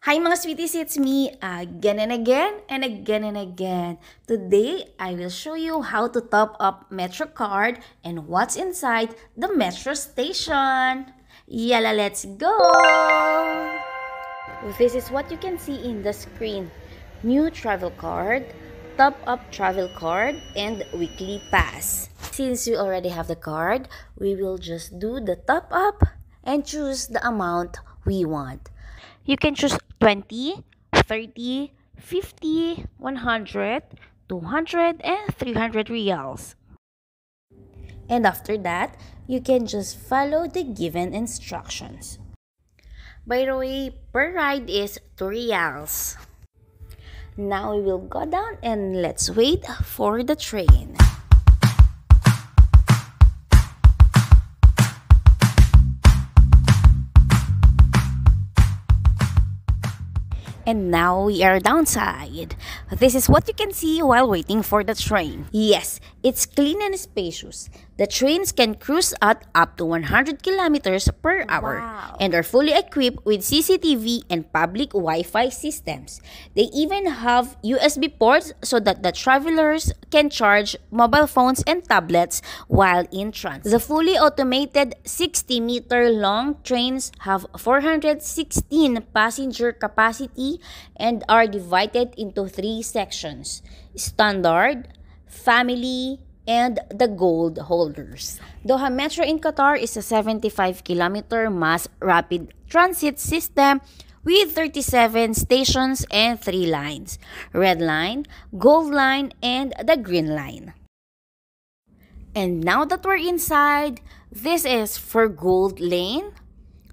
Hi mga sweeties, it's me again and again and again and again. Today, I will show you how to top up Metro card and what's inside the Metro station. Yalla, let's go! This is what you can see in the screen. New travel card, top up travel card, and weekly pass. Since we already have the card, we will just do the top up and choose the amount we want. You can choose 20, 30, 50, 100, 200, and 300 reals. And after that, you can just follow the given instructions. By the way, per ride is 2 reals. Now we will go down and let's wait for the train. And now we are downside. This is what you can see while waiting for the train. Yes, it's clean and spacious. The trains can cruise at up to 100 kilometers per hour and are fully equipped with CCTV and public Wi-Fi systems. They even have USB ports so that the travelers can charge mobile phones and tablets while in transit. The fully automated 60-meter long trains have 416 passenger capacity and are divided into 3 sections: standard, family, and the gold holders. Doha Metro in Qatar is a 75-kilometer mass rapid transit system with 37 stations and 3 lines: red line, gold line, and the green line. And now that we're inside, this is for gold lane,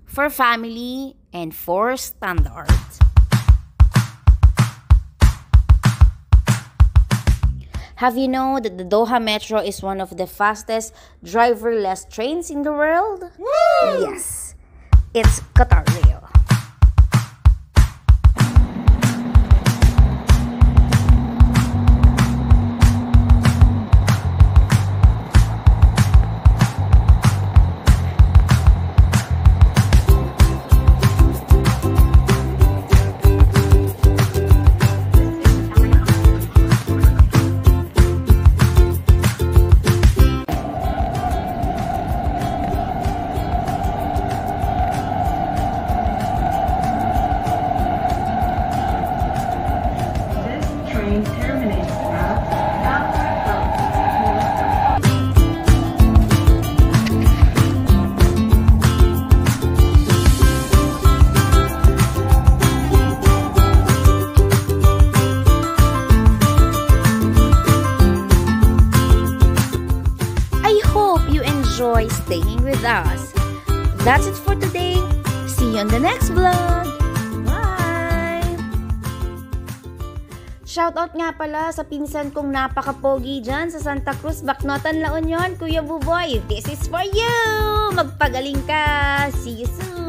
for family, and for standard. Have you known that the Doha Metro is one of the fastest driverless trains in the world? Woo! Yes, it's Qatar Rail. Enjoy staying with us. That's it for today. See you on the next vlog. Bye! Shoutout nga pala sa pinsan kong napaka-pogi dyan sa Santa Cruz, Bacnotan, La Union, Kuya Buboy. This is for you! Magpagaling ka! See you soon!